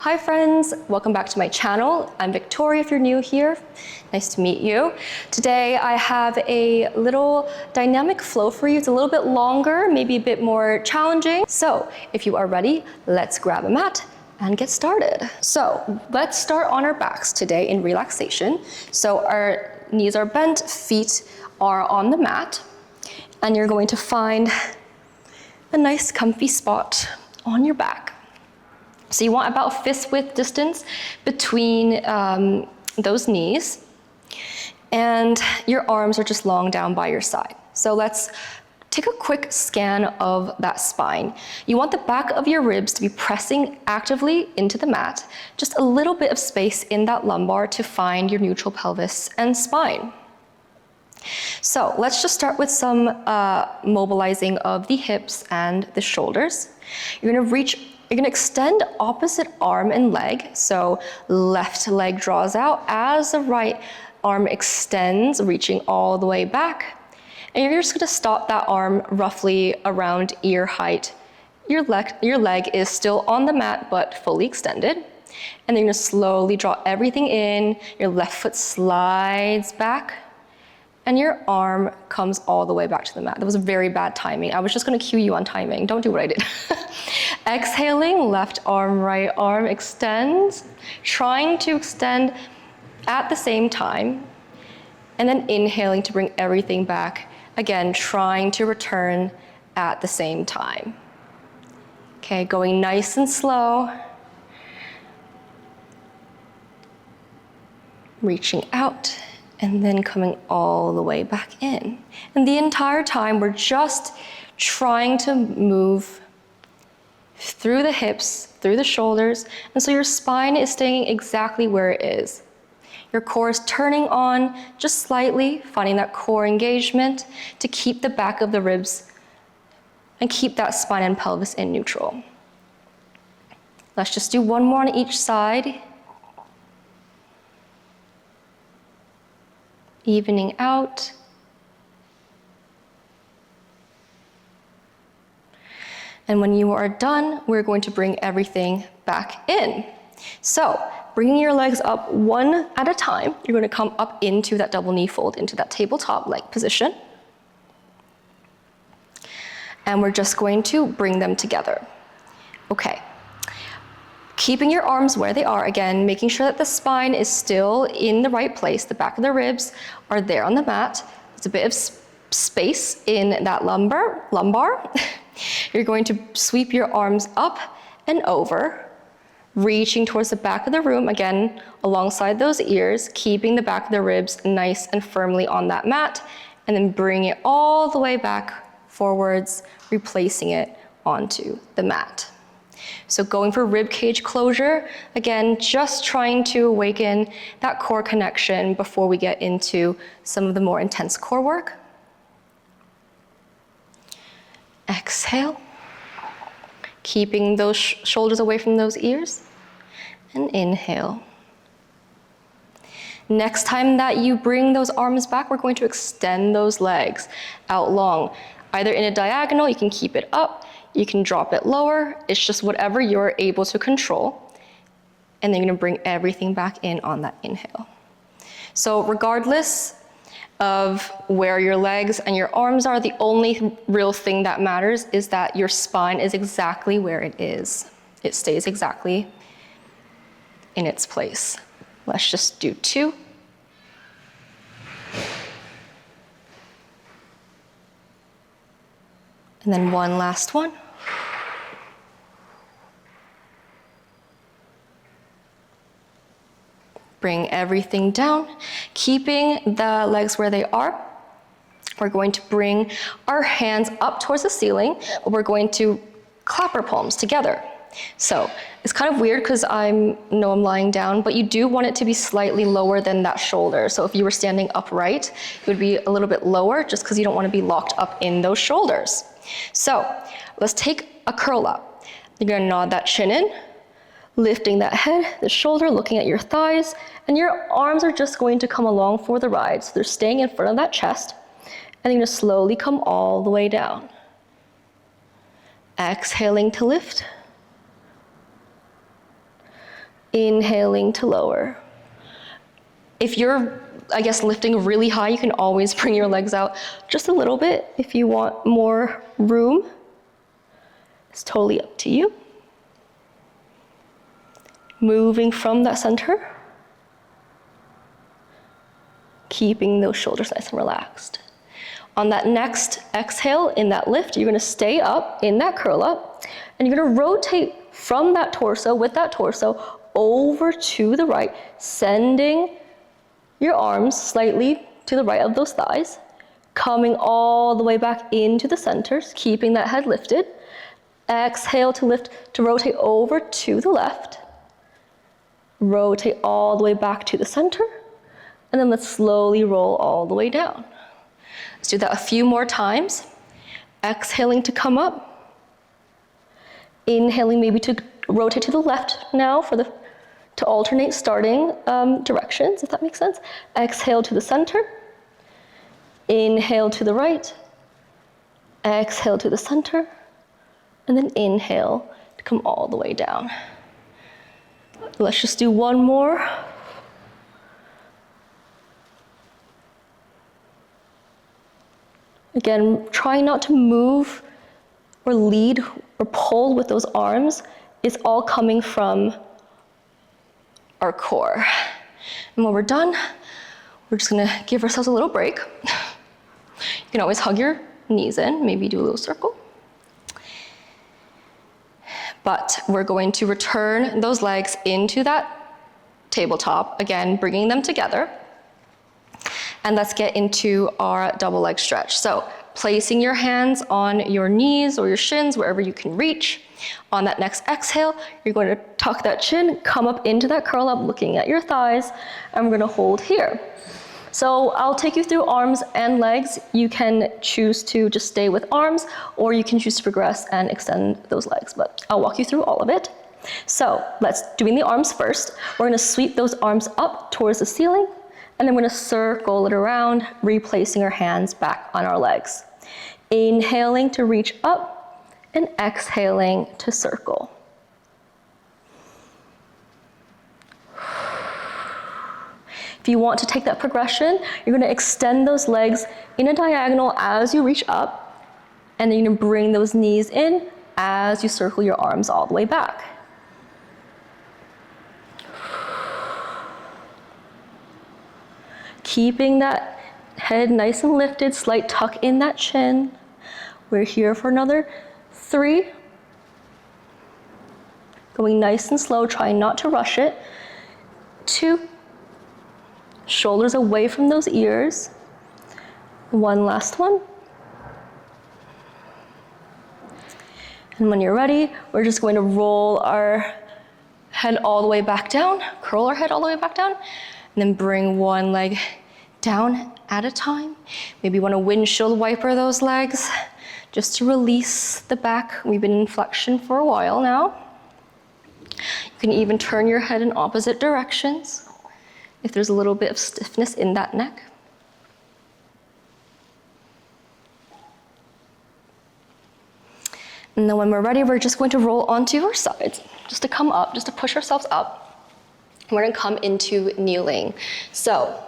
Hi friends, welcome back to my channel. I'm Victoria if you're new here. Nice to meet you. Today I have a little dynamic flow for you. It's a little bit longer, maybe a bit more challenging. So if you are ready, let's grab a mat and get started. So let's start on our backs today in relaxation. So our knees are bent, feet are on the mat, and you're going to find a nice comfy spot on your back. So you want about fist width distance between those knees, and your arms are just long down by your side. So let's take a quick scan of that spine. You want the back of your ribs to be pressing actively into the mat, just a little bit of space in that lumbar to find your neutral pelvis and spine. So let's just start with some mobilizing of the hips and the shoulders. You're gonna extend opposite arm and leg. So left leg draws out as the right arm extends, reaching all the way back. And you're just gonna stop that arm roughly around ear height. Your leg is still on the mat, but fully extended. And then you're gonna slowly draw everything in. Your left foot slides back, and your arm comes all the way back to the mat. That was very bad timing. I was just gonna cue you on timing. Don't do what I did. Exhaling, left arm, right arm extends, trying to extend at the same time, and then inhaling to bring everything back. Again, trying to return at the same time. Okay, going nice and slow. Reaching out, and then coming all the way back in. And the entire time, we're just trying to move through the hips, through the shoulders, and so your spine is staying exactly where it is. Your core is turning on just slightly, finding that core engagement to keep the back of the ribs and keep that spine and pelvis in neutral. Let's just do one more on each side. Evening out. And when you are done, we're going to bring everything back in. So, bringing your legs up one at a time, you're going to come up into that double knee fold, into that tabletop leg position. And we're just going to bring them together. Okay. Keeping your arms where they are, again, making sure that the spine is still in the right place. The back of the ribs are there on the mat. There's a bit of space in that lumbar. You're going to sweep your arms up and over, reaching towards the back of the room, again, alongside those ears, keeping the back of the ribs nice and firmly on that mat, and then bring it all the way back forwards, replacing it onto the mat. So going for rib cage closure, again, just trying to awaken that core connection before we get into some of the more intense core work. Exhale, keeping those shoulders away from those ears, and inhale. Next time that you bring those arms back, we're going to extend those legs out long. Either in a diagonal, you can keep it up, you can drop it lower, it's just whatever you're able to control. And then you're gonna bring everything back in on that inhale. So regardless of where your legs and your arms are, the only real thing that matters is that your spine is exactly where it is. It stays exactly in its place. Let's just do 2. And then one last one. Bring everything down, keeping the legs where they are. We're going to bring our hands up towards the ceiling, but we're going to clap our palms together. So it's kind of weird because I'm lying down, but you do want it to be slightly lower than that shoulder. So if you were standing upright, it would be a little bit lower just because you don't want to be locked up in those shoulders. So let's take a curl up. You're going to nod that chin in, lifting that head, the shoulder, looking at your thighs, and your arms are just going to come along for the ride. So they're staying in front of that chest, and you're going to slowly come all the way down. Exhaling to lift. Inhaling to lower. If you're, I guess, lifting really high, you can always bring your legs out just a little bit if you want more room. It's totally up to you. Moving from that center, keeping those shoulders nice and relaxed. On that next exhale, in that lift, you're gonna stay up in that curl up, and you're gonna rotate from that torso, with that torso, over to the right, sending your arms slightly to the right of those thighs, coming all the way back into the centers, keeping that head lifted. Exhale to lift, to rotate over to the left. Rotate all the way back to the center, and then let's slowly roll all the way down. Let's do that a few more times. Exhaling to come up. Inhaling maybe to rotate to the left now to alternate starting directions, if that makes sense. Exhale to the center. Inhale to the right. Exhale to the center. And then inhale to come all the way down. Let's just do one more. Again, try not to move or lead or pull with those arms. It's all coming from our core. And when we're done, we're just gonna give ourselves a little break. You can always hug your knees in, maybe do a little circle. But we're going to return those legs into that tabletop, again, bringing them together. And let's get into our double leg stretch. So placing your hands on your knees or your shins, wherever you can reach. On that next exhale, you're going to tuck that chin, come up into that curl up, looking at your thighs, and we're gonna hold here. So I'll take you through arms and legs. You can choose to just stay with arms, or you can choose to progress and extend those legs, but I'll walk you through all of it. So let's doing the arms first. We're gonna sweep those arms up towards the ceiling, and then we're gonna circle it around, replacing our hands back on our legs. Inhaling to reach up, and exhaling to circle. If you want to take that progression, you're gonna extend those legs in a diagonal as you reach up, and then you're gonna bring those knees in as you circle your arms all the way back. Keeping that head nice and lifted, slight tuck in that chin. We're here for another 3. Going nice and slow, trying not to rush it. 2. Shoulders away from those ears. 1 last one. And when you're ready, we're just going to roll our head all the way back down, curl our head all the way back down, and then bring one leg down at a time. Maybe you want to windshield wiper those legs just to release the back. We've been in flexion for a while now. You can even turn your head in opposite directions if there's a little bit of stiffness in that neck. And then when we're ready, we're just going to roll onto our sides, just to come up, just to push ourselves up. And we're gonna come into kneeling. So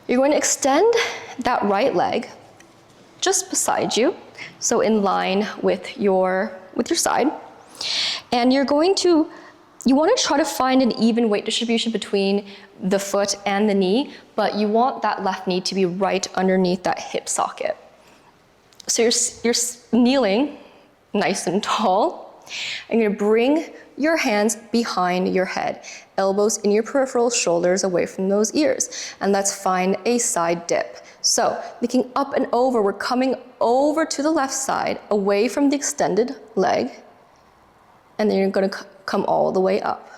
you're going to extend that right leg just beside you, so in line with your side. And you want to try to find an even weight distribution between the foot and the knee, but you want that left knee to be right underneath that hip socket. So you're kneeling nice and tall, and you're gonna bring your hands behind your head, elbows in your peripheral, shoulders away from those ears. And let's find a side dip. So looking up and over, we're coming over to the left side, away from the extended leg, and then you're gonna come all the way up.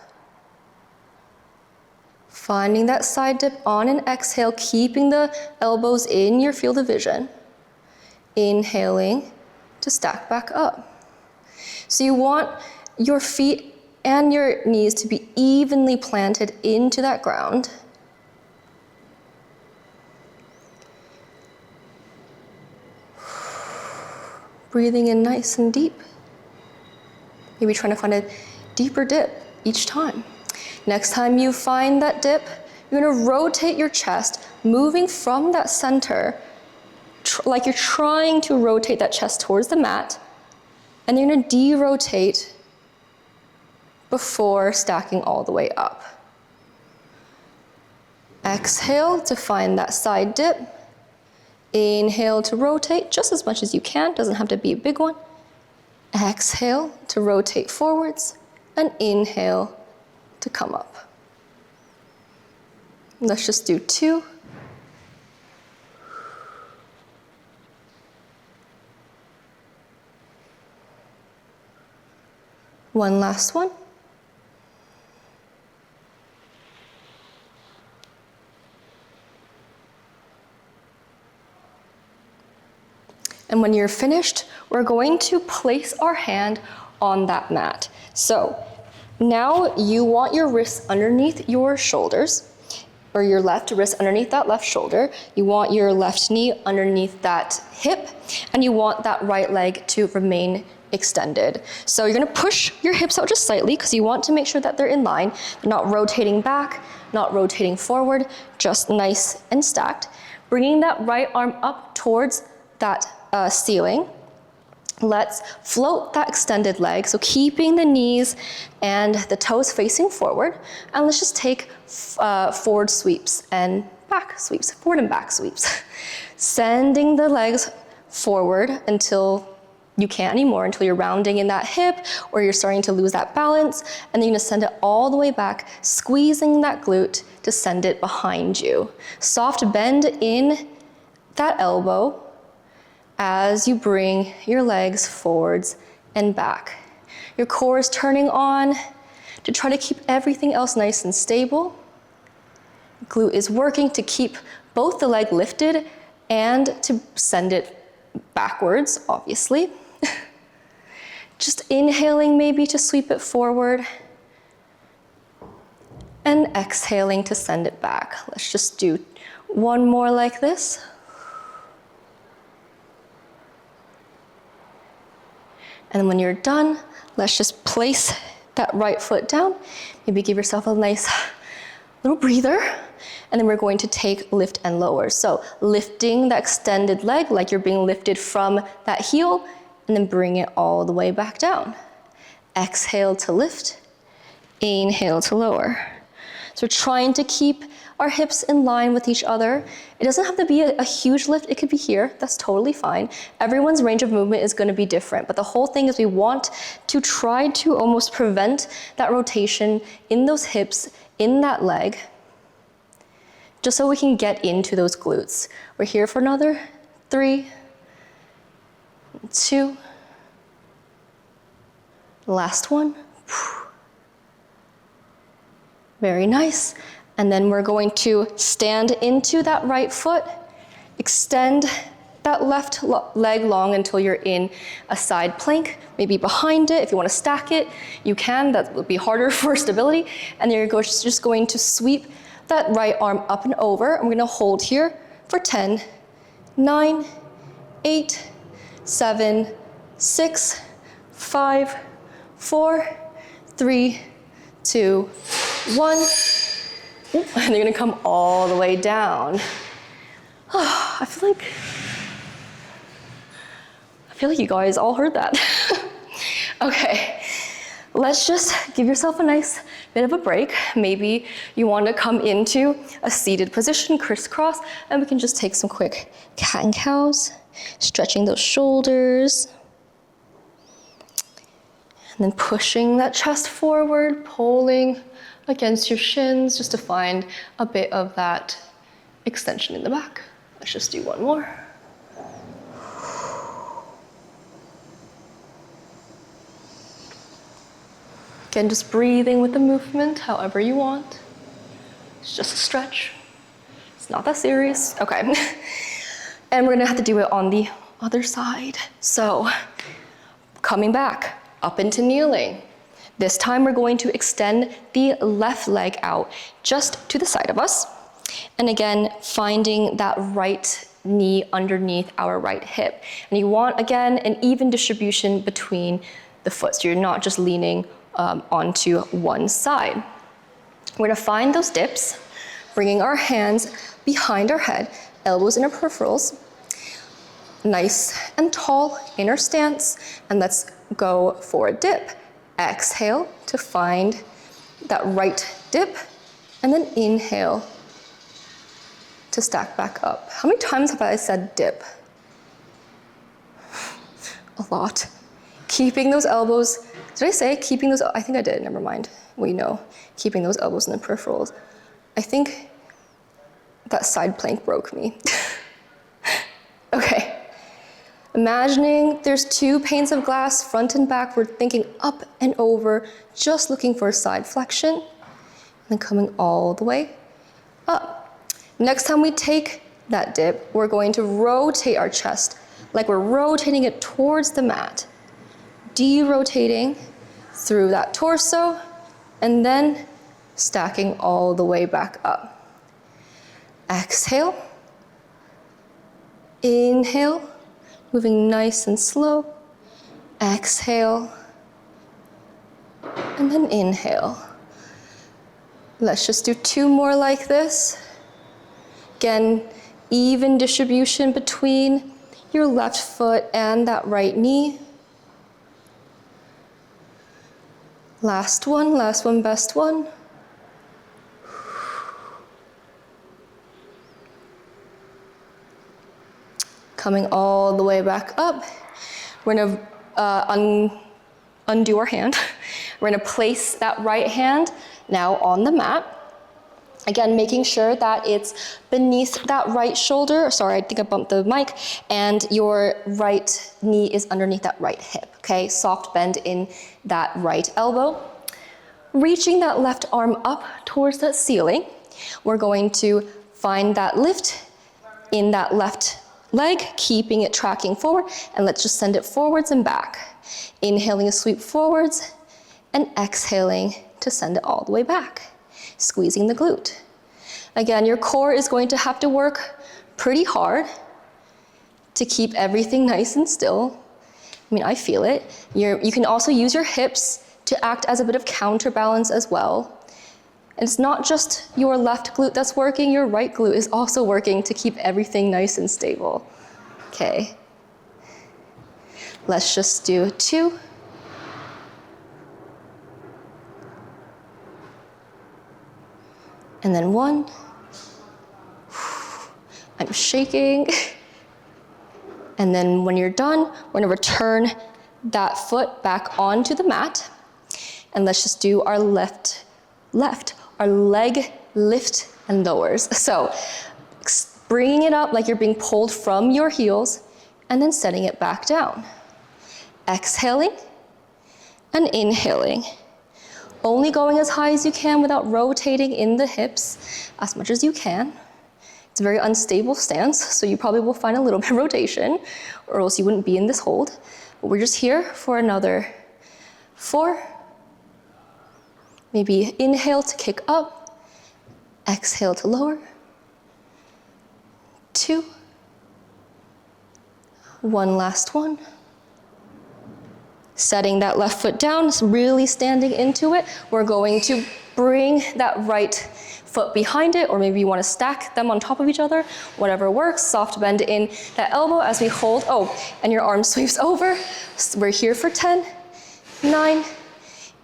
Finding that side dip on an exhale, keeping the elbows in your field of vision. Inhaling to stack back up. So you want your feet and your knees to be evenly planted into that ground. Breathing in nice and deep. Maybe trying to find a deeper dip each time. Next time you find that dip, you're gonna rotate your chest, moving from that center, like you're trying to rotate that chest towards the mat, and you're gonna de-rotate before stacking all the way up. Exhale to find that side dip. Inhale to rotate just as much as you can, doesn't have to be a big one. Exhale to rotate forwards, and inhale to come up. Let's just do 2. One last one. And when you're finished, we're going to place our hand on that mat. So now you want your wrists underneath your shoulders, or your left wrist underneath that left shoulder. You want your left knee underneath that hip, and you want that right leg to remain extended. So you're gonna push your hips out just slightly because you want to make sure that they're in line. They're not rotating back, not rotating forward, just nice and stacked. Bringing that right arm up towards that ceiling. Let's float that extended leg, so keeping the knees and the toes facing forward, and let's just take forward sweeps and back sweeps, forward and back sweeps. Sending the legs forward until you can't anymore, until you're rounding in that hip or you're starting to lose that balance, and then you're gonna send it all the way back, squeezing that glute to send it behind you. Soft bend in that elbow as you bring your legs forwards and back. Your core is turning on to try to keep everything else nice and stable. Glute is working to keep both the leg lifted and to send it backwards, obviously. Just inhaling maybe to sweep it forward, and exhaling to send it back. Let's just do one more like this. And when you're done, let's just place that right foot down. Maybe give yourself a nice little breather. And then we're going to take lift and lower. So lifting the extended leg like you're being lifted from that heel, and then bring it all the way back down. Exhale to lift, inhale to lower. So we're trying to keep our hips in line with each other. It doesn't have to be a huge lift, it could be here, that's totally fine. Everyone's range of movement is gonna be different, but the whole thing is we want to try to almost prevent that rotation in those hips, in that leg, just so we can get into those glutes. We're here for another 3, 2, last one. Very nice. And then we're going to stand into that right foot, extend that left leg long until you're in a side plank, maybe behind it. If you want to stack it, you can. That would be harder for stability. And then you're just going to sweep that right arm up and over. And we're going to hold here for 10, 9, 8, 7, 6, 5, 4, 3, 2, 1. And you're gonna come all the way down. I feel like you guys all heard that. Okay, let's just give yourself a nice bit of a break. Maybe you want to come into a seated position, crisscross, and we can just take some quick cat and cows, stretching those shoulders, and then pushing that chest forward, pulling against your shins just to find a bit of that extension in the back. Let's just do one more. Again, just breathing with the movement, however you want. It's just a stretch. It's not that serious. Okay. And we're gonna have to do it on the other side. So, coming back, up into kneeling. This time we're going to extend the left leg out just to the side of us. And again, finding that right knee underneath our right hip. And you want, again, an even distribution between the foot. So you're not just leaning onto one side. We're gonna find those dips, bringing our hands behind our head, elbows in our peripherals, nice and tall in our stance, and let's go for a dip. Exhale to find that right dip, and then inhale to stack back up. How many times have I said dip? A lot. Keeping those elbows, did I say keeping those, I think I did, never mind. We know, keeping those elbows in the peripherals. I think that side plank broke me. Okay. Imagining there's two panes of glass, front and back. We're thinking up and over, just looking for a side flexion, and then coming all the way up. Next time we take that dip, we're going to rotate our chest like we're rotating it towards the mat, de-rotating through that torso, and then stacking all the way back up. Exhale, inhale, moving nice and slow. Exhale, and then inhale. Let's just do two more like this. Again, even distribution between your left foot and that right knee. Last one, best one. Coming all the way back up. We're gonna undo our hand. We're gonna place that right hand now on the mat. Again, making sure that it's beneath that right shoulder. Sorry, I think I bumped the mic. And your right knee is underneath that right hip, okay? Soft bend in that right elbow. Reaching that left arm up towards that ceiling. We're going to find that lift in that left leg, keeping it tracking forward, and let's just send it forwards and back. Inhaling a sweep forwards, and exhaling to send it all the way back. Squeezing the glute. Again, your core is going to have to work pretty hard to keep everything nice and still. I mean, I feel it. You can also use your hips to act as a bit of counterbalance as well. And it's not just your left glute that's working, your right glute is also working to keep everything nice and stable. Okay. Let's just do two. And then one. I'm shaking. And then when you're done, we're gonna return that foot back onto the mat. And let's just do our our leg lift and lowers. So bringing it up like you're being pulled from your heels and then setting it back down. Exhaling and inhaling. Only going as high as you can without rotating in the hips as much as you can. It's a very unstable stance, so you probably will find a little bit of rotation, or else you wouldn't be in this hold. But we're just here for another 4. Maybe inhale to kick up, exhale to lower. 2. One last one. Setting that left foot down, really standing into it. We're going to bring that right foot behind it, or maybe you want to stack them on top of each other, whatever works. Soft bend in that elbow as we hold. Oh, and your arm sweeps over. We're here for 10, 9,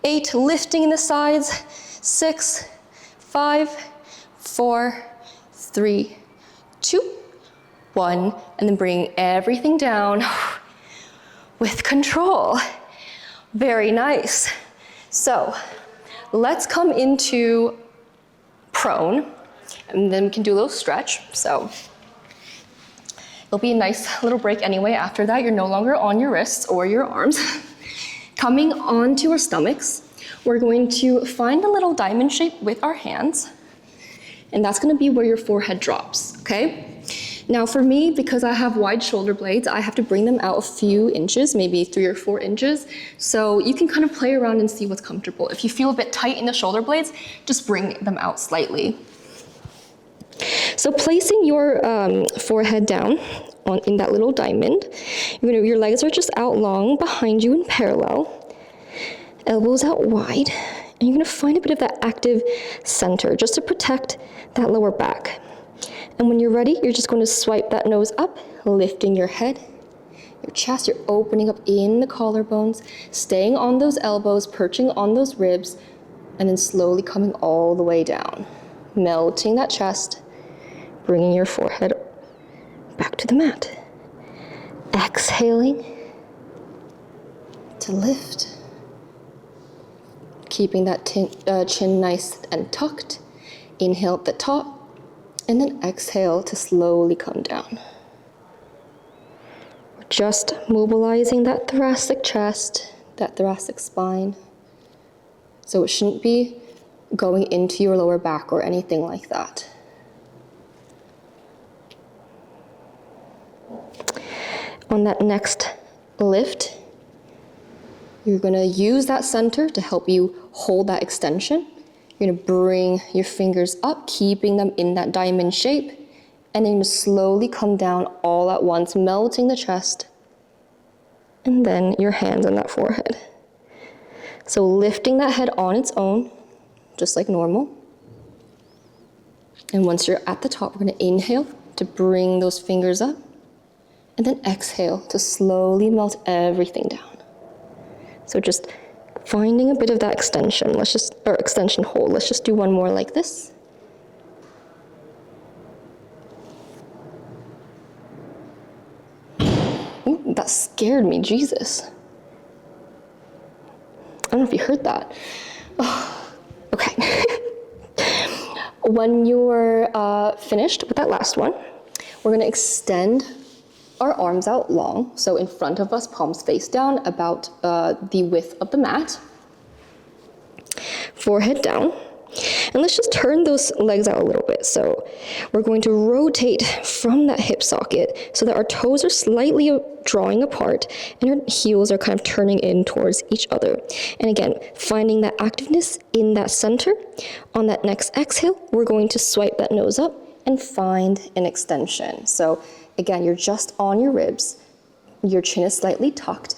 8, lifting in the sides, 6, 5, 4, 3, 2, 1, and then bring everything down with control. Very nice. So let's come into prone, and then we can do a little stretch. So it'll be a nice little break anyway. After that, you're no longer on your wrists or your arms. Coming onto our stomachs, we're going to find a little diamond shape with our hands, and that's gonna be where your forehead drops, okay? Now for me, because I have wide shoulder blades, I have to bring them out a few inches, maybe 3 or 4 inches. So you can kind of play around and see what's comfortable. If you feel a bit tight in the shoulder blades, just bring them out slightly. So placing your forehead down in that little diamond, your legs are just out long behind you in parallel. Elbows out wide, and you're gonna find a bit of that active center just to protect that lower back. And when you're ready, you're just going to swipe that nose up, lifting your head, your chest, you're opening up in the collarbones, staying on those elbows, perching on those ribs, and then slowly coming all the way down, melting that chest, bringing your forehead back to the mat. Exhaling to lift, keeping that chin nice and tucked. Inhale at the top, and then exhale to slowly come down. We're just mobilizing that thoracic chest, that thoracic spine. So it shouldn't be going into your lower back or anything like that. On that next lift, you're gonna use that center to help you hold that extension. You're gonna bring your fingers up, keeping them in that diamond shape, and then you're gonna slowly come down all at once, melting the chest, and then your hands on that forehead. So lifting that head on its own, just like normal. And once you're at the top, we're gonna inhale to bring those fingers up, and then exhale to slowly melt everything down. So just finding a bit of that extension, extension hold. Let's just do one more like this. Ooh, that scared me, Jesus. I don't know if you heard that. Oh, okay. When you're finished with that last one, we're gonna extend our arms out long, so in front of us, palms face down, about the width of the mat. Forehead down. And let's just turn those legs out a little bit. So we're going to rotate from that hip socket so that our toes are slightly drawing apart and our heels are kind of turning in towards each other. And again, finding that activeness in that center. On that next exhale, we're going to swipe that nose up and find an extension. So again, you're just on your ribs, your chin is slightly tucked,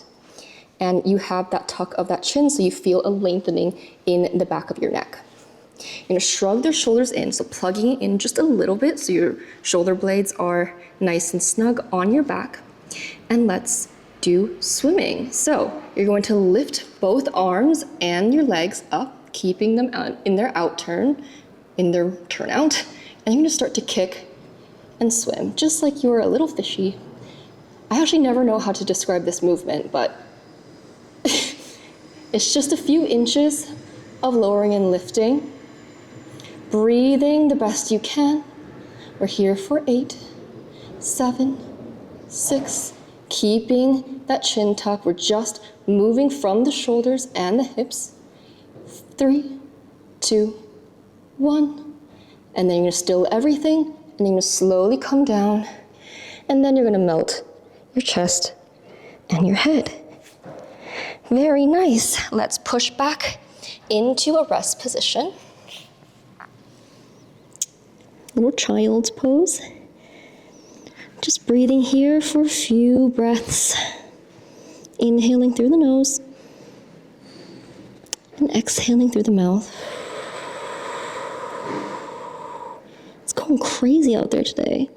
and you have that tuck of that chin so you feel a lengthening in the back of your neck. You're gonna shrug the shoulders in, so plugging in just a little bit so your shoulder blades are nice and snug on your back. And let's do swimming. So you're going to lift both arms and your legs up, keeping them out in their out turn, in their turn out, and you're gonna start to kick and swim, just like you're a little fishy. I actually never know how to describe this movement, but it's just a few inches of lowering and lifting, breathing the best you can. We're here for 8, 7, 6, keeping that chin tuck. We're just moving from the shoulders and the hips. 3, 2, 1, and then you're gonna still everything, and then you're gonna slowly come down, and then you're gonna melt your chest and your head. Very nice. Let's push back into a rest position. Little child's pose. Just breathing here for a few breaths. Inhaling through the nose and exhaling through the mouth. It's going crazy out there today.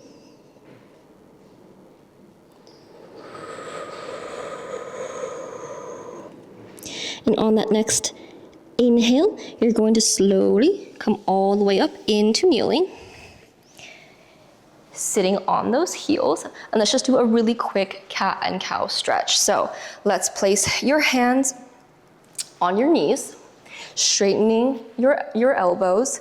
And on that next inhale, you're going to slowly come all the way up into kneeling. Sitting on those heels, and let's just do a really quick cat and cow stretch. So let's place your hands on your knees, straightening your elbows,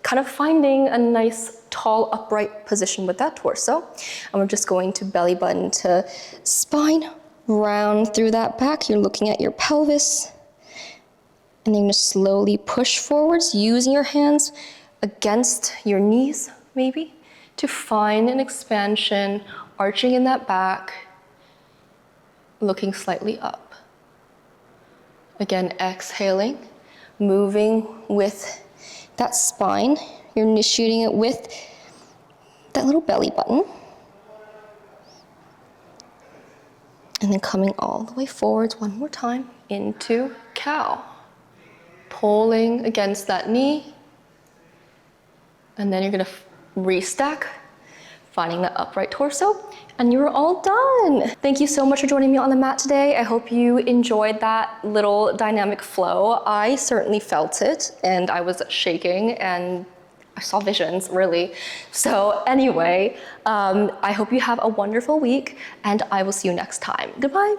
kind of finding a nice tall upright position with that torso. And we're just going to belly button to spine, round through that back. You're looking at your pelvis, and then you're gonna slowly push forwards using your hands against your knees, maybe, to find an expansion, arching in that back, looking slightly up. Again, exhaling, moving with that spine. You're initiating it with that little belly button. And then coming all the way forwards one more time. into cow. Pulling against that knee. And then you're gonna restack, finding the upright torso, and you're all done. Thank you so much for joining me on the mat today. I hope you enjoyed that little dynamic flow. I certainly felt it, and I was shaking, and I saw visions, really. So anyway, I hope you have a wonderful week, and I will see you next time. Goodbye.